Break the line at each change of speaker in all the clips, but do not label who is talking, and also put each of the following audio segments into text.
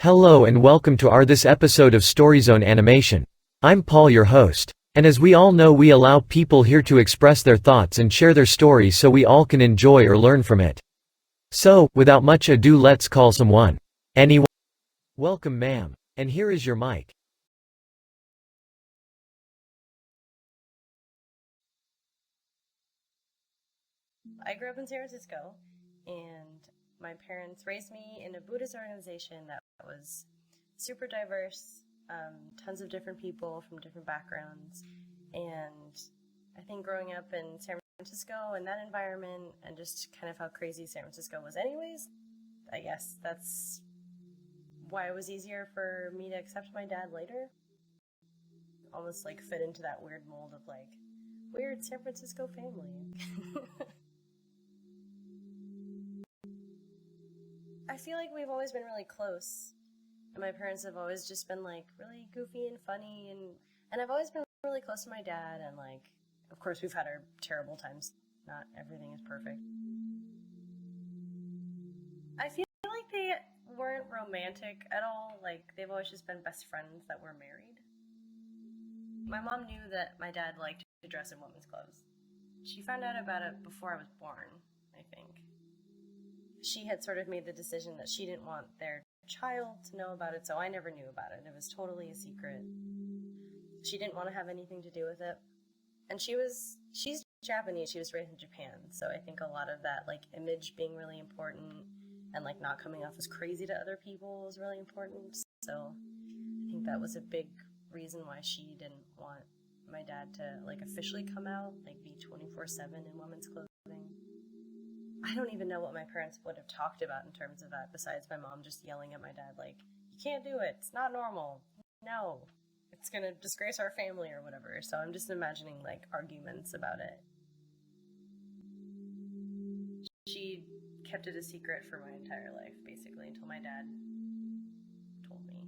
Hello and welcome to this episode of Storyzone Animation. I'm Paul, your host. And as we all know, we allow people here to express their thoughts and share their stories so we all can enjoy or learn from it. So, without much ado, let's call someone. Anyone? Welcome, ma'am. And here is your mic.
I grew up in San Francisco, and my parents raised me in a Buddhist organization that was super diverse, tons of different people from different backgrounds, and I think growing up in San Francisco and that environment and just kind of how crazy San Francisco was anyways, I guess that's why it was easier for me to accept my dad later. Almost like fit into that weird mold of like, weird San Francisco family. I feel like we've always been really close, and my parents have always just been like really goofy and funny, and I've always been really close to my dad, and like, of course we've had our terrible times. Not everything is perfect. I feel like they weren't romantic at all. Like, they've always just been best friends that were married. My mom knew that my dad liked to dress in women's clothes. She found out about it before I was born, I think. She had sort of made the decision that she didn't want their child to know about it, so I never knew about it. It was totally a secret. She didn't want to have anything to do with it. And she's Japanese, she was raised in Japan, so I think a lot of that, like, image being really important and, like, not coming off as crazy to other people was really important. So I think that was a big reason why she didn't want my dad to, like, officially come out, like, be 24/7 in women's clothing. I don't even know what my parents would have talked about in terms of that, besides my mom just yelling at my dad, like, you can't do it, it's not normal, no, it's gonna disgrace our family or whatever. So I'm just imagining, like, arguments about it. She kept it a secret for my entire life, basically, until my dad told me.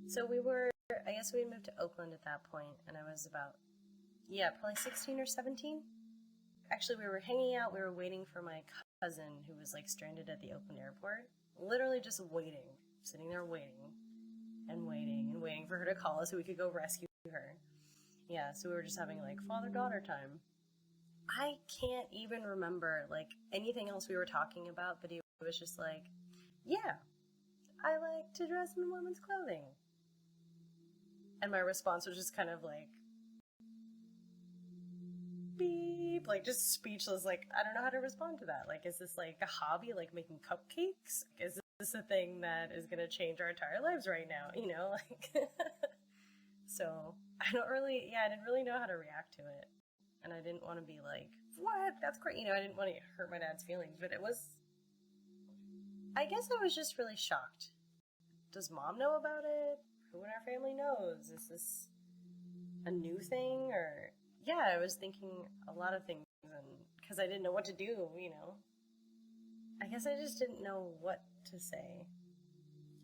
So I guess we had moved to Oakland at that point, and I was about, probably 16 or 17. Actually, we were hanging out, we were waiting for my cousin who was, like, stranded at the Oakland airport. Literally just waiting, sitting there waiting and waiting and waiting for her to call us so we could go rescue her. Yeah, so we were just having, like, father-daughter time. I can't even remember, like, anything else we were talking about, but he was just like, yeah, I like to dress in women's clothing. And my response was just kind of like, beep, like, just speechless, like, I don't know how to respond to that. Like, is this, like, a hobby, like making cupcakes? Is this a thing that is gonna change our entire lives right now, you know, like, so, I didn't really know how to react to it, and I didn't want to be like, what, that's great, you know, I didn't want to hurt my dad's feelings, but I guess I was just really shocked. Does mom know about it? Who in our family knows? Is this a new thing, or... Yeah, I was thinking a lot of things, and because I didn't know what to do, you know. I guess I just didn't know what to say.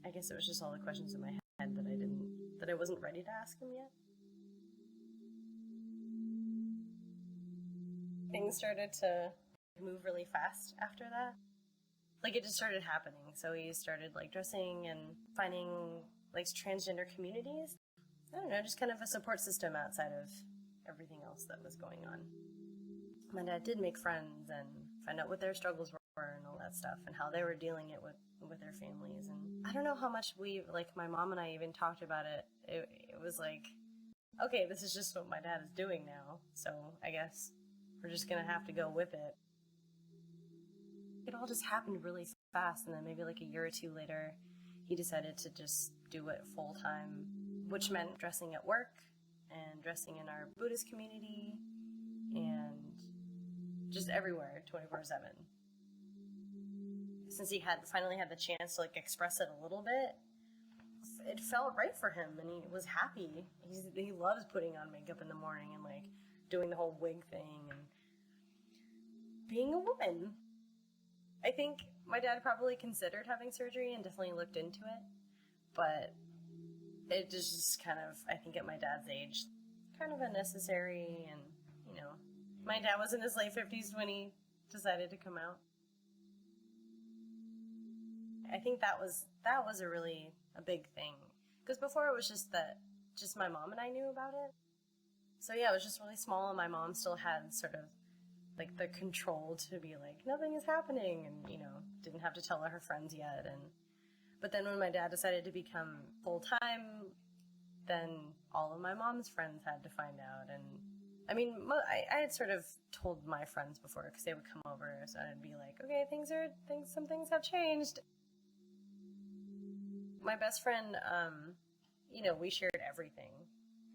I guess it was just all the questions in my head that I wasn't ready to ask him yet. Things started to move really fast after that. Like, it just started happening. So he started, like, dressing and finding, like, transgender communities. I don't know, just kind of a support system outside of everything else that was going on. My dad did make friends and find out what their struggles were and all that stuff, and how they were dealing it with their families. And I don't know how much my mom and I even talked about it. It was like, okay, this is just what my dad is doing now, so I guess we're just gonna have to go with it. It all just happened really fast, and then maybe like a year or two later, he decided to just do it full time, which meant dressing at work, and dressing in our Buddhist community, and just everywhere, 24/7. Since he finally had the chance to, like, express it a little bit, it felt right for him, and he was happy. He loves putting on makeup in the morning and, like, doing the whole wig thing and being a woman. I think my dad probably considered having surgery and definitely looked into it, but it just kind of, I think at my dad's age, kind of unnecessary. And, you know, my dad was in his late 50s when he decided to come out. I think that was a big thing, because before it was just my mom and I knew about it. So yeah, it was just really small, and my mom still had sort of like the control to be like, nothing is happening, and, you know, didn't have to tell her friends yet. But then when my dad decided to become full-time, then all of my mom's friends had to find out. And I mean, I had sort of told my friends before, because they would come over, so I'd be like, okay, some things have changed. My best friend, you know, we shared everything.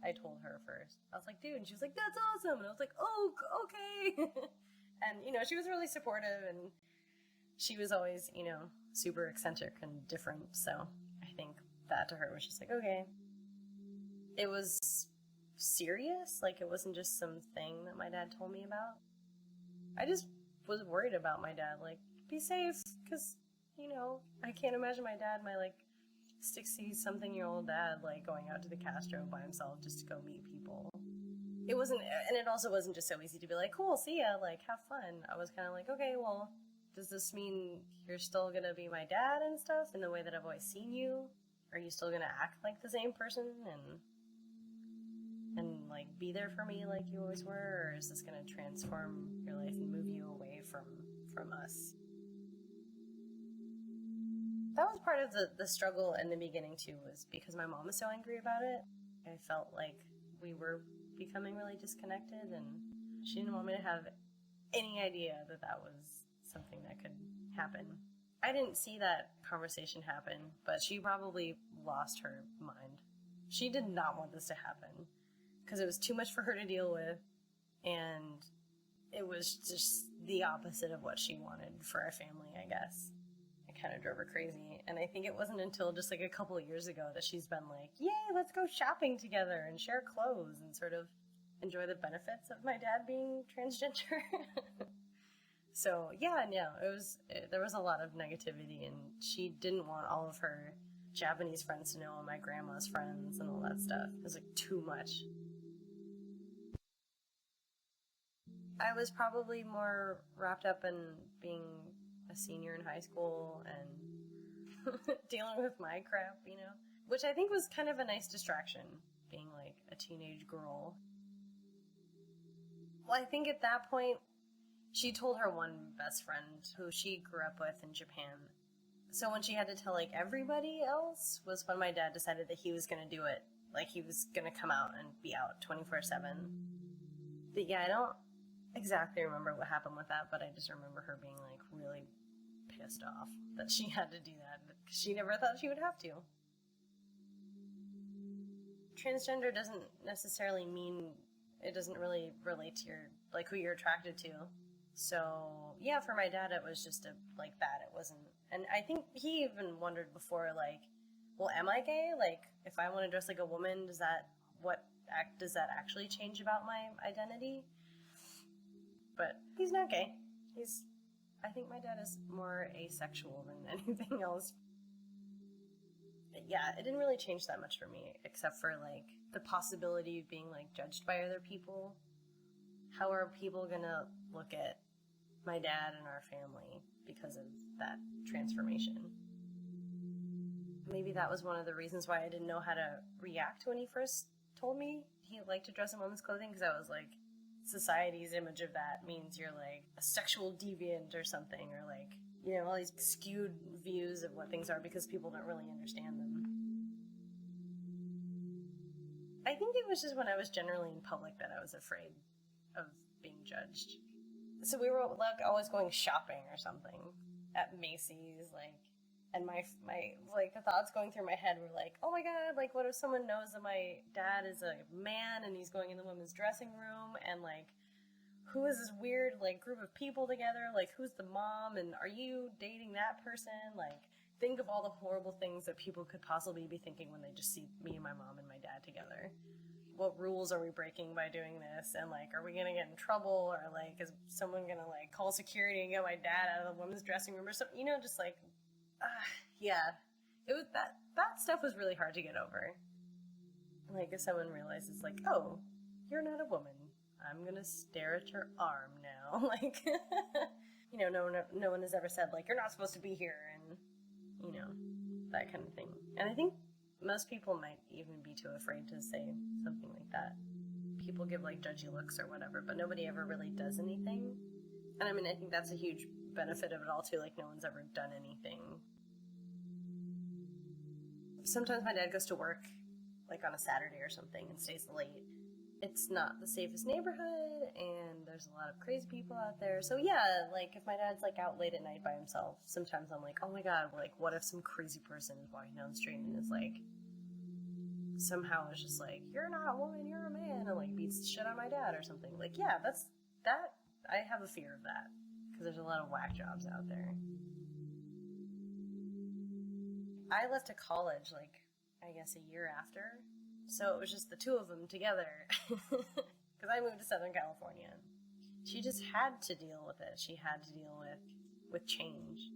I told her first. I was like, dude, and she was like, that's awesome. And I was like, oh, okay. And, you know, she was really supportive, and she was always, you know, super eccentric and different. So I think that to her was just like, okay. It was serious. Like, it wasn't just some thing that my dad told me about. I just was worried about my dad. Like, be safe, because, you know, I can't imagine my dad, my, like, 60-something-year-old dad, like, going out to the Castro by himself just to go meet people. It wasn't, and it also wasn't just so easy to be like, cool, see ya, like, have fun. I was kind of like, okay, well, does this mean you're still gonna be my dad and stuff in the way that I've always seen you? Are you still gonna act like the same person and like be there for me like you always were, or is this gonna transform your life and move you away from us? That was part of the struggle in the beginning too, was because my mom was so angry about it. I felt like we were becoming really disconnected, and she didn't want me to have any idea that was something that could happen. I didn't see that conversation happen, but she probably lost her mind. She did not want this to happen, because it was too much for her to deal with, and it was just the opposite of what she wanted for our family, I guess. It kind of drove her crazy, and I think it wasn't until just like a couple of years ago that she's been like, yay, let's go shopping together and share clothes and sort of enjoy the benefits of my dad being transgender. So yeah, there was a lot of negativity, and she didn't want all of her Japanese friends to know, and my grandma's friends and all that stuff. It was like too much. I was probably more wrapped up in being a senior in high school and dealing with my crap, you know, which I think was kind of a nice distraction, being like a teenage girl. Well, I think at that point, she told her one best friend who she grew up with in Japan. So when she had to tell like everybody else was when my dad decided that he was going to do it. Like, he was going to come out and be out 24/7. But yeah, I don't exactly remember what happened with that, but I just remember her being like really pissed off that she had to do that, because she never thought she would have to. Transgender doesn't necessarily mean, it doesn't really relate to your, like, who you're attracted to. So yeah, for my dad it was just like that. It wasn't, and I think he even wondered before, like, well, am I gay? Like, if I want to dress like a woman, does that actually change about my identity? But he's not gay. I think my dad is more asexual than anything else. Yeah, it didn't really change that much for me, except for, like, the possibility of being, like, judged by other people. How are people gonna look at my dad and our family because of that transformation? Maybe that was one of the reasons why I didn't know how to react when he first told me he liked to dress in women's clothing, because I was like, society's image of that means you're like a sexual deviant or something, or like, you know, all these skewed views of what things are because people don't really understand them. I think it was just when I was generally in public that I was afraid of being judged. So we were like always going shopping or something at Macy's, like, and my like the thoughts going through my head were like, oh my god, like, what if someone knows that my dad is a man and he's going in the women's dressing room, and like, who is this weird like group of people together, like, who's the mom, and are you dating that person? Like, think of all the horrible things that people could possibly be thinking when they just see me and my mom and my dad together. what rules are we breaking by doing this? And, like, are we going to get in trouble? Or, like, is someone going to, like, call security and get my dad out of the women's dressing room or something? You know, just, like, yeah. It was, that stuff was really hard to get over. Like, if someone realizes, like, oh, you're not a woman. I'm going to stare at your arm now. Like, you know, no one has ever said, like, you're not supposed to be here, and, you know, that kind of thing. And I think most people might even be too afraid to say something like that. People give, like, judgy looks or whatever, but nobody ever really does anything. And, I mean, I think that's a huge benefit of it all, too. Like, no one's ever done anything. Sometimes my dad goes to work, like, on a Saturday or something and stays late. It's not the safest neighborhood, and there's a lot of crazy people out there. So, yeah, like, if my dad's, like, out late at night by himself, sometimes I'm like, oh my god, like, what if some crazy person is walking down the street and is, like, somehow is just like, you're not a woman, you're a man, and, like, beats the shit out of my dad or something. Like, yeah, I have a fear of that, because there's a lot of whack jobs out there. I left to college, like, I guess a year after, so it was just the two of them together, because I moved to Southern California. She just had to deal with it. She had to deal with change.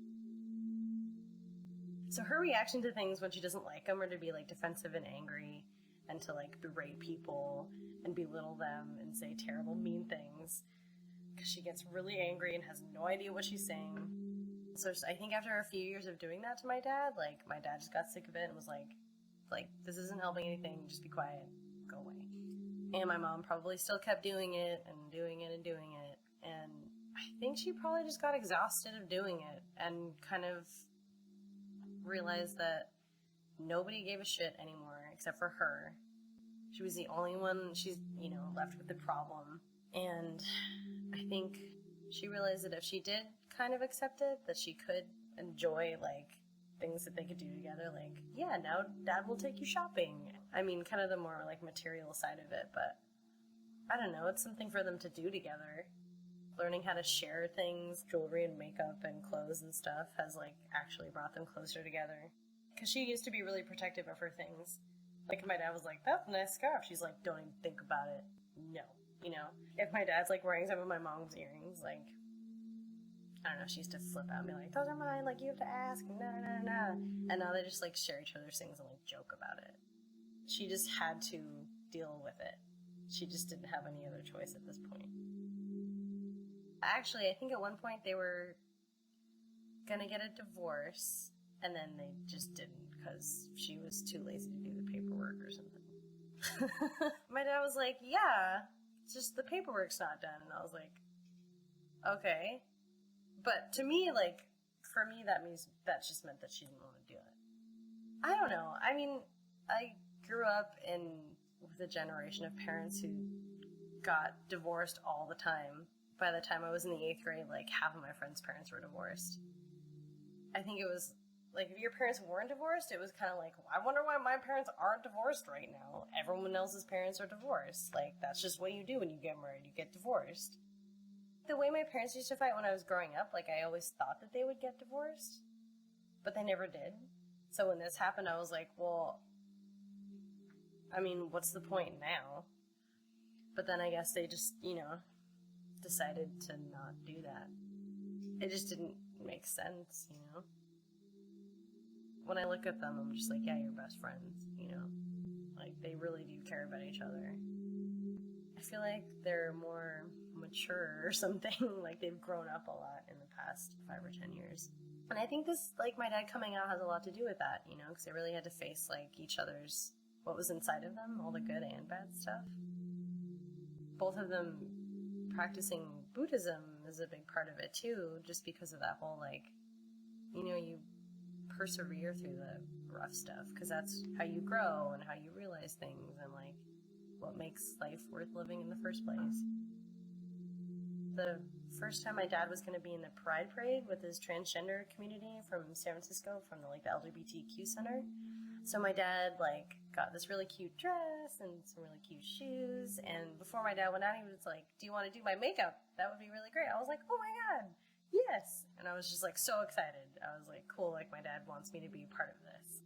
So her reaction to things when she doesn't like them are to be, like, defensive and angry, and to, like, berate people and belittle them and say terrible, mean things, because she gets really angry and has no idea what she's saying. So I think after a few years of doing that to my dad, like, my dad just got sick of it and was like, this isn't helping anything, just be quiet, go away. And my mom probably still kept doing it and doing it and doing it, and I think she probably just got exhausted of doing it and kind of realized that nobody gave a shit anymore except for her. She was the only one she's, you know, left with the problem, and I think she realized that if she did kind of accept it, that she could enjoy, like, things that they could do together, like, yeah, now dad will take you shopping. I mean, kind of the more, like, material side of it, but I don't know, it's something for them to do together. Learning how to share things, jewelry and makeup and clothes and stuff, has, like, actually brought them closer together. Because she used to be really protective of her things. Like, my dad was like, that's a nice scarf. She's like, don't even think about it. No. You know? If my dad's, like, wearing some of my mom's earrings, like, I don't know, she used to flip out and be like, those are mine, like, you have to ask, no. And now they just, like, share each other's things and, like, joke about it. She just had to deal with it. She just didn't have any other choice at this point. Actually, I think at one point they were gonna get a divorce, and then they just didn't, because she was too lazy to do the paperwork or something. My dad was like, yeah, it's just the paperwork's not done, and I was like, okay. But to me, like, for me, that just meant that she didn't want to do it. I don't know. I mean, I grew up with a generation of parents who got divorced all the time. By the time I was in the 8th grade, like, half of my friends' parents were divorced. I think it was, like, if your parents weren't divorced, it was kind of like, I wonder why my parents aren't divorced right now. Everyone else's parents are divorced. Like, that's just what you do when you get married. You get divorced. The way my parents used to fight when I was growing up, like, I always thought that they would get divorced, but they never did. So when this happened, I was like, well, I mean, what's the point now? But then I guess they just, you know, decided to not do that. It just didn't make sense, you know? When I look at them, I'm just like, yeah, you're best friends, you know? Like, they really do care about each other. I feel like they're more mature or something. Like, they've grown up a lot in the past 5 or 10 years. And I think this, like, my dad coming out has a lot to do with that, you know? Because they really had to face, like, each other's, what was inside of them, all the good and bad stuff. Both of them practicing Buddhism is a big part of it too, just because of that whole, like, you know, you persevere through the rough stuff, because that's how you grow and how you realize things and, like, what makes life worth living in the first place. The first time my dad was going to be in the Pride Parade with his transgender community from San Francisco, from the, like, the LGBTQ center. So my dad, like, got this really cute dress and some really cute shoes, and before my dad went out, he was like, do you want to do my makeup? That would be really great. I was like, oh my god, yes! And I was just, like, so excited. I was like, cool, like, my dad wants me to be a part of this.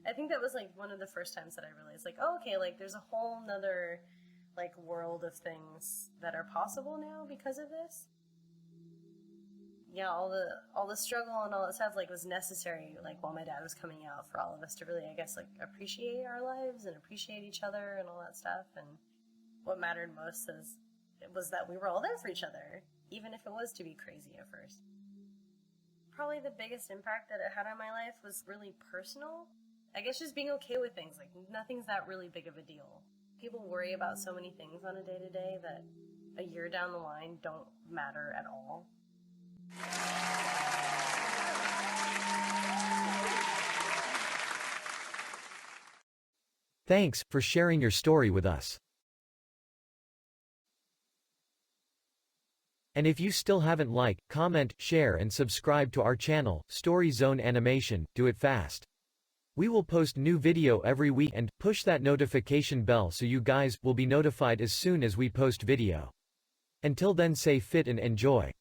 I think that was like one of the first times that I realized, like, oh, okay, like there's a whole nother like world of things that are possible now because of this. Yeah, all the struggle and all that stuff like was necessary, like while my dad was coming out, for all of us to really, I guess, like appreciate our lives and appreciate each other and all that stuff. And what mattered most was that we were all there for each other, even if it was to be crazy at first. Probably the biggest impact that it had on my life was really personal. I guess just being okay with things, like nothing's that really big of a deal. People worry about so many things on a day-to-day that a year down the line don't matter at all.
Thanks for sharing your story with us. And if you still haven't liked, comment, share and subscribe to our channel, Story Zone Animation, do it fast. We will post new video every week and push that notification bell so you guys will be notified as soon as we post video. Until then, stay fit and enjoy.